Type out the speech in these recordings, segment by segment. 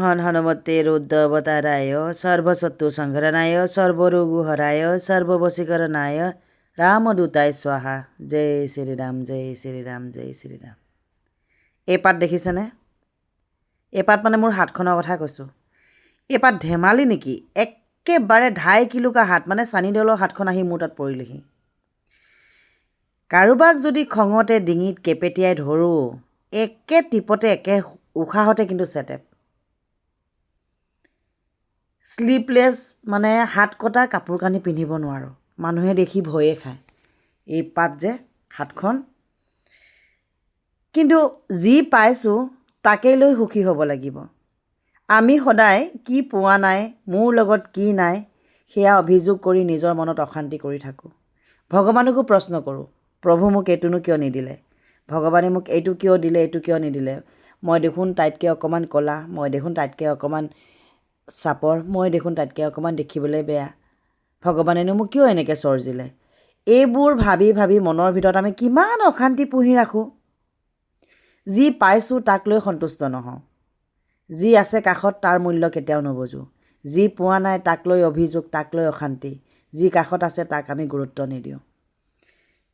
हन हनुमते रुद्रवताराय सर्वशत्रु संहरणाय सर्वरोगु हराय सर्ववशीकरणाय रामदूताय स्वाहा। जय श्रीराम जय श्रीराम जय श्रीराम। এই পাত দেখিছেনে? এই পাত মানে মোৰ হাতখনৰ কথা কৈছোঁ। এই পাত ধেমালি নেকি? একেবাৰে 2.5 কিলোকা হাত, মানে চানি দেউলৰ হাতখন আহি মোৰ তাত পৰিলেহি। কাৰোবাক যদি খঙতে ডিঙিত কেপেটিয়াই ধৰোঁ, একে টিপতে একে উশাহতে কিন্তু চেটেপ। স্লিপলেছ মানে হাত কটা কাপোৰ কানি পিন্ধিব নোৱাৰোঁ, মানুহে দেখি ভয়ে খায়। এই পাত যে হাতখন, কিন্তু যি পাইছোঁ তাকেই লৈ সুখী হ'ব লাগিব। আমি সদায় কি পোৱা নাই, মোৰ লগত কি নাই, সেয়া অভিযোগ কৰি নিজৰ মনত অশান্তি কৰি থাকোঁ। ভগৱানকো প্ৰশ্ন কৰোঁ, প্ৰভু মোক এইটোনো কিয় নিদিলে? ভগৱানে মোক এইটো কিয় দিলে, এইটো কিয় নিদিলে? মই দেখোন তাইতকৈ অকণমান ক'লা, মই দেখোন তাইতকৈ অকণমান চাপৰ, মই দেখোন তাইতকৈ অকণমান দেখিবলৈ বেয়া। ভগৱানেনো মোক কিয় এনেকৈ চৰ্জিলে? এইবোৰ ভাবি ভাবি মনৰ ভিতৰত আমি কিমান অশান্তি পুহি ৰাখোঁ। যি পাইছোঁ তাক লৈ সন্তুষ্ট নহওঁ, যি আছে কাষত তাৰ মূল্য কেতিয়াও নুবুজোঁ। যি পোৱা নাই তাক লৈ অভিযোগ, তাক লৈ অশান্তি। যি কাষত আছে তাক আমি গুৰুত্ব নিদিওঁ।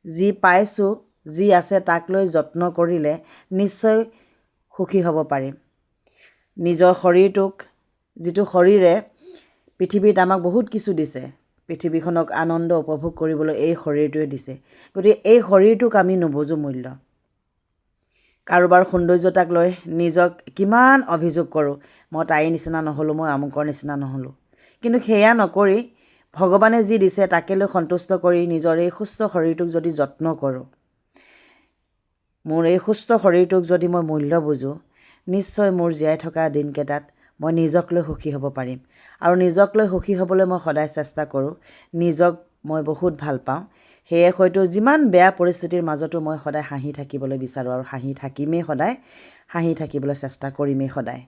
যি পাইছোঁ, যি আছে তাক লৈ যত্ন কৰিলে নিশ্চয় সুখী হ'ব পাৰিম। নিজৰ শৰীৰটোক, যিটো শৰীৰে পৃথিৱীত আমাক বহুত কিছু দিছে, পৃথিৱীখনক আনন্দ উপভোগ কৰিবলৈ এই শৰীৰটোৱে দিছে। গতিকে এই শৰীৰটোক আমি নুবুজোঁ মূল্য। কাৰোবাৰ সৌন্দৰ্যতাক লৈ নিজক কিমান অভিযোগ কৰোঁ, মই তাইৰ নিচিনা নহ'লোঁ, মই আমুকৰ নিচিনা নহ'লোঁ। কিন্তু সেয়া নকৰি ভগৱানে যি দিছে তাকে লৈ সন্তুষ্ট কৰি নিজৰ এই সুস্থ শৰীৰটোক যদি যত্ন কৰোঁ, মোৰ এই সুস্থ শৰীৰটোক যদি মই মূল্য বুজোঁ, নিশ্চয় মোৰ জীয়াই থকা দিনকেইটাত মই নিজক লৈ সুখী হ'ব পাৰিম। আৰু নিজক লৈ সুখী হ'বলৈ মই সদায় চেষ্টা কৰোঁ। নিজক মই বহুত ভাল পাওঁ, সেয়ে হয়তো যিমান বেয়া পৰিস্থিতিৰ মাজতো মই সদায় হাঁহি থাকিবলৈ বিচাৰোঁ আৰু হাঁহি থাকিমেই সদায়, হাঁহি থাকিবলৈ চেষ্টা কৰিমেই সদায়।